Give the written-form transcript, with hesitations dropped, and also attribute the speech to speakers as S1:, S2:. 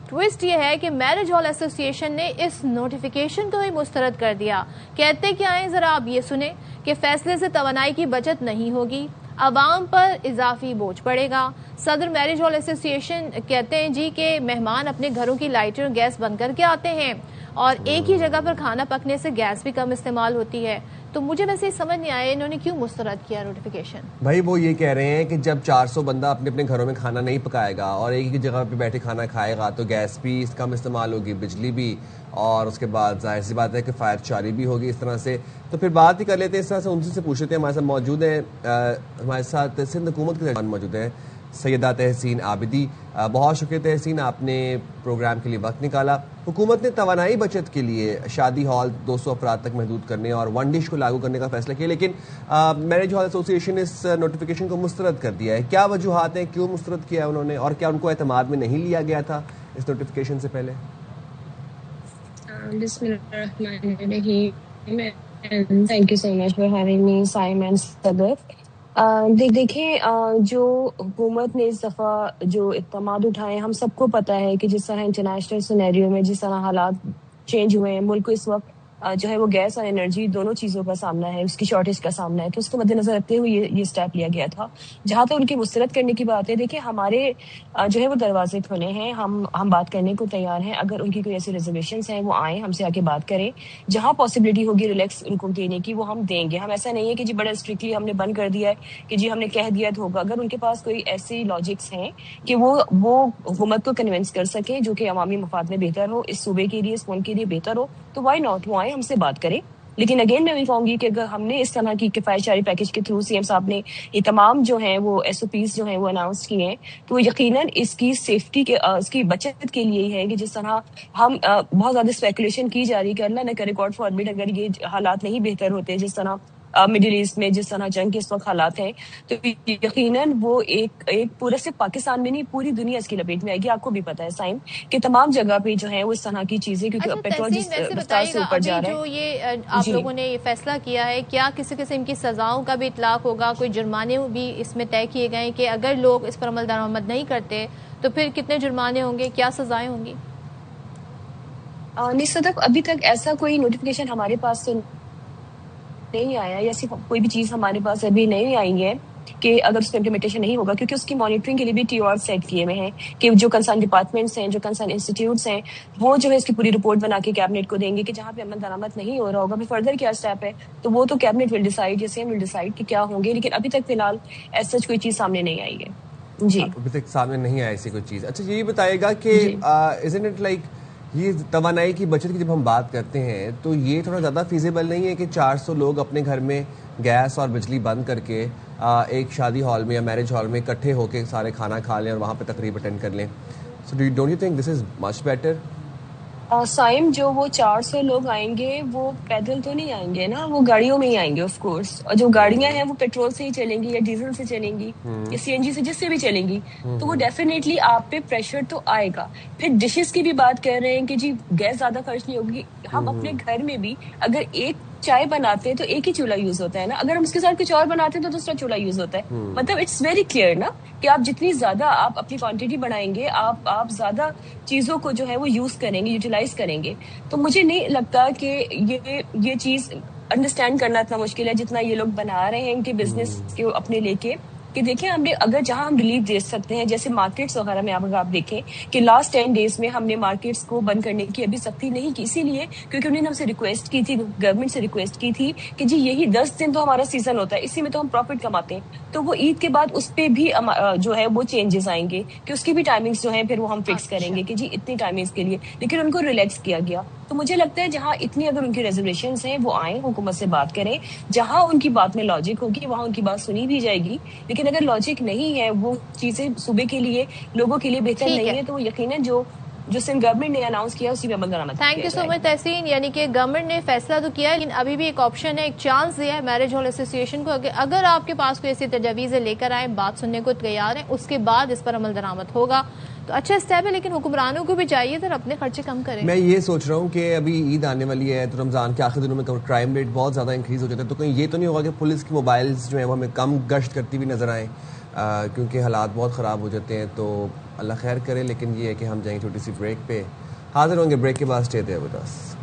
S1: Toast یہ ہے کہ میرج ہال ایسوسی ایشن نے اس نوٹیفیکیشن کو ہی مسترد کر دیا. کہتے کیا ہیں ذرا آپ یہ سنیں کہ فیصلے سے توانائی کی بچت نہیں ہوگی, عوام پر اضافی بوجھ پڑے گا. صدر میرج ہال ایسوسی ایشن کہتے ہیں جی کہ مہمان اپنے گھروں کی لائٹر اور گیس بند کر کے آتے ہیں اور ایک ہی جگہ پر کھانا پکنے سے گیس بھی کم استعمال ہوتی ہے. تو مجھے ویسے سمجھ نہیں آیا انہوں نے کیوں مسترد کیا نوٹیفیکیشن.
S2: بھائی وہ یہ کہہ رہے ہیں کہ جب 400 بندہ اپنے اپنے گھروں میں کھانا نہیں پکائے گا اور ایک ہی جگہ پہ بیٹھے کھانا کھائے گا تو گیس بھی کم استعمال ہوگی, بجلی بھی, اور اس کے بعد ظاہر سی بات ہے کہ فائر چاری بھی ہوگی. اس طرح سے تو پھر بات ہی کر لیتے ہیں اس طرح سے, ان سے پوچھ لیتے ہیں. ہمارے ساتھ موجود ہیں, ہمارے ساتھ سندھ حکومت کے درمیان موجود ہیں سیدہ تحسین عابدی. بہت شکریہ تحسین, آپ نے پروگرام کے لیے وقت نکالا. حکومت نے توانائی بچت کے لیے شادی ہال 200 افراد تک محدود کرنے اور ون ڈش کو لاگو کرنے کا فیصلہ کیا, لیکن میرج ہال ایسوسی ایشن نے اس نوٹیفیکیشن کو مسترد کر دیا ہے. کیا وجوہات ہیں, کیوں مسترد کیا ہے انہوں نے, اور کیا ان کو اعتماد میں نہیں لیا گیا تھا اس نوٹیفیکیشن سے پہلے؟
S3: بسم اللہ الرحمن الرحیم. Thank you so much for having me Saim and Sadaf. دیکھیں, جو حکومت نے اس دفعہ جو اقدامات اٹھائے, ہم سب کو پتہ ہے کہ جس طرح انٹرنیشنل سینیریو میں جس طرح حالات چینج ہوئے ہیں, ملک کو اس وقت جو ہے وہ گیس اور انرجی دونوں چیزوں کا سامنا ہے, اس کی شارٹیج کا سامنا ہے. تو اس کو مد نظر رکھتے ہوئے یہ اسٹیپ لیا گیا تھا. جہاں تک ان کی مسترد کرنے کی بات ہے, دیکھیں ہمارے جو ہے وہ دروازے کھلے ہیں, ہم بات کرنے کو تیار ہیں. اگر ان کی کوئی ایسی ریزرویشنس ہیں وہ آئیں, ہم سے آ کے بات کریں. جہاں پاسبلٹی ہوگی ریلیکس ان کو دینے کی وہ ہم دیں گے. ہم ایسا نہیں ہے کہ جی بڑا اسٹرکٹلی ہم نے بند کر دیا ہے کہ جی ہم نے کہہ دیا تو ہوگا. اگر ان کے پاس کوئی ایسی لاجکس ہیں کہ وہ حکومت کو کنونس کر سکیں جو کہ عوامی مفاد میں بہتر ہو, اس صوبے کے لیے, اس ملک کے لیے بہتر ہو, تو وائی ناٹ, وہ آئیں ہم سے بات کریں. لیکن اگین میں بھی کہوں گی کہ اگر ہم نے اس طرح کی کفایت جاری پیکج کے تھرو سی ایم صاحب نے یہ تمام جو ہیں وہ ایس او پیز جو ہیں وہ اناؤنس کیے ہیں, تو یقیناً اس کی سیفٹی کے, اس کی بچت کے لیے ہے کہ جس طرح ہم بہت زیادہ اسپیکولیشن کی جا رہی کہ اللہ نہ کرے گاڈ فاربڈ اگر یہ حالات نہیں بہتر ہوتے جس طرح مڈل ایسٹ میں جس طرح جنگ کے اس وقت حالات ہیں, تو یقیناً وہ ایک پورے صرف پاکستان میں نہیں پوری دنیا اس کی لپیٹ میں آئے گی. آپ کو بھی پتا ہے سائم کہ تمام جگہ پہ جو ہے وہ اس طرح کی چیزیں, کیونکہ پیٹرول جس رفتار سے اوپر جا رہا ہے.
S1: جو یہ آپ لوگوں نے یہ فیصلہ کیا ہے, کیا کسی قسم کی سزاؤں کا بھی اطلاق ہوگا, کوئی جرمانے بھی اس میں طے کیے گئے کہ اگر لوگ اس پر عمل درآمد نہیں کرتے تو پھر کتنے جرمانے ہوں گے, کیا سزائیں ہوں گی؟
S3: نہیں صدف, ابھی تک ایسا کوئی نوٹیفیکیشن ہمارے پاس تو نہیں آیا, یا ایسی کوئی بھی چیز ہمارے پاس ابھی نہیں آئی ہے کہ اگر اس کا امپلیمنٹیشن نہیں ہوگا, کیونکہ اس کی مانیٹرنگ کے لیے بھی ٹی آر سیٹ کیے ہوئے ہیں کہ جو کنسرن ڈپارٹمنٹس ہیں, جو کنسرن انسٹیٹیوٹس ہیں, وہ جو ہے اس کی پوری رپورٹ بنا کے کیبنٹ کو دیں گے کہ جہاں پہ عمل درآمد نہیں ہو رہا ہوگا پھر فردر کیا اسٹیپ ہے, تو وہ تو کیبنٹ ول ڈیسائیڈ, جیسے ول ڈیسائیڈ کہ کیا ہوں گے. لیکن ابھی تک فی الحال ایسا کوئی چیز سامنے نہیں آئی ہے. جی
S2: ابھی تک سامنے نہیں آئی ایسی کوئی چیز. اچھا یہ بتائے گا کہ isn't it like یہ توانائی کی بچت کی جب ہم بات کرتے ہیں تو یہ تھوڑا زیادہ فیزیبل نہیں ہے کہ 400 لوگ اپنے گھر میں گیس اور بجلی بند کر کے ایک شادی ہال میں یا میرج ہال میں اکٹھے ہو کے سارے کھانا کھا لیں اور وہاں پہ تقریب اٹینڈ کر لیں؟ So don't you think this is much better?
S3: Saim, جو وہ 400 لوگ آئیں گے وہ پیدل تو نہیں آئیں گے نا, وہ گاڑیوں میں ہی آئیں گے آف کورس. اور جو گاڑیاں ہیں وہ پیٹرول سے ہی چلیں گی یا ڈیزل سے چلیں گی یا سی این جی سے, جس سے بھی چلیں گی, تو وہ ڈیفینیٹلی آپ پہ پریشر تو آئے گا. پھر ڈشز کی بھی بات کر رہے ہیں کہ جی گیس زیادہ خرچ نہیں ہوگی. ہم اپنے گھر میں بھی اگر ایک چائے بناتے ہیں تو ایک ہی چولہا یوز ہوتا ہے نا, اگر ہم اس کے ساتھ کچھ اور بناتے ہیں تو دوسرا چولہا یوز ہوتا ہے. مطلب اٹس ویری کلیئر نا کہ آپ جتنی زیادہ آپ اپنی کوانٹٹی بڑھائیں گے, آپ زیادہ چیزوں کو جو ہے وہ یوز کریں گے, یوٹیلائز کریں گے. تو مجھے نہیں لگتا کہ یہ چیز انڈرسٹینڈ کرنا اتنا مشکل ہے جتنا یہ لوگ بنا رہے ہیں ان کے بزنس کے اپنے لے کے, کہ دیکھیں ہم نے اگر جہاں ہم ریلیف دے سکتے ہیں, جیسے مارکیٹس وغیرہ میں اگر آپ دیکھیں کہ لاسٹ 10 days میں ہم نے مارکیٹس کو بند کرنے کی ابھی سختی نہیں کی, اسی لیے کیونکہ انہوں نے ہم سے ریکویسٹ کی تھی, گورنمنٹ سے ریکویسٹ کی تھی کہ جی یہی 10 دن تو ہمارا سیزن ہوتا ہے, اسی میں تو ہم پروفٹ کماتے ہیں. تو وہ عید کے بعد اس پہ بھی جو ہے وہ چینجز آئیں گے کہ اس کی بھی ٹائمنگز جو ہیں پھر وہ ہم فکس کریں گے کہ جی اتنی ٹائمنگز کے لیے, لیکن ان کو ریلیکس کیا گیا. تو مجھے لگتا ہے جہاں اتنی اگر ان کی ریزرویشنز ہیں وہ آئیں, حکومت سے بات کریں, جہاں ان کی بات میں لاجک ہوگی وہاں ان کی بات سنی بھی جائے گی. لیکن اگر لاجک نہیں ہے, وہ چیزیں صوبے کے لیے, لوگوں کے لیے بہتر نہیں ہے, تو یقیناً جو سندھ گورنمنٹ نے اناؤنس کیا اسی پہ عمل درآمد کیا جائے.
S1: تھینک یو سو مچ تحسین. یعنی کہ گورنمنٹ نے فیصلہ تو کیا ہے لیکن ابھی بھی ایک آپشن ہے, ایک چانس دیا ہے میرج ہال ایسوسی ایشن کو, اگر آپ کے پاس کوئی ایسی تجاویزیں لے کر آئیں, بات سننے کو تیار ہیں, اس کے بعد اس پر عمل درآمد ہوگا تو اچھا اسٹیپ ہے. لیکن حکمرانوں کو بھی چاہیے سر اپنے خرچے کم کریں.
S2: میں یہ سوچ رہا ہوں کہ ابھی عید آنے والی ہے تو رمضان کے آخری دنوں میں کرائم ریٹ بہت زیادہ انکریز ہو جاتا ہے, تو کہیں یہ تو نہیں ہوگا کہ پولیس کی موبائلز جو ہیں وہ ہمیں کم گشت کرتی ہوئی نظر آئیں, کیونکہ حالات بہت خراب ہو جاتے ہیں. تو اللہ خیر کرے. لیکن یہ ہے کہ ہم جائیں گے چھوٹی سی بریک پہ, حاضر ہوں گے بریک کے بعد. Stay there with us.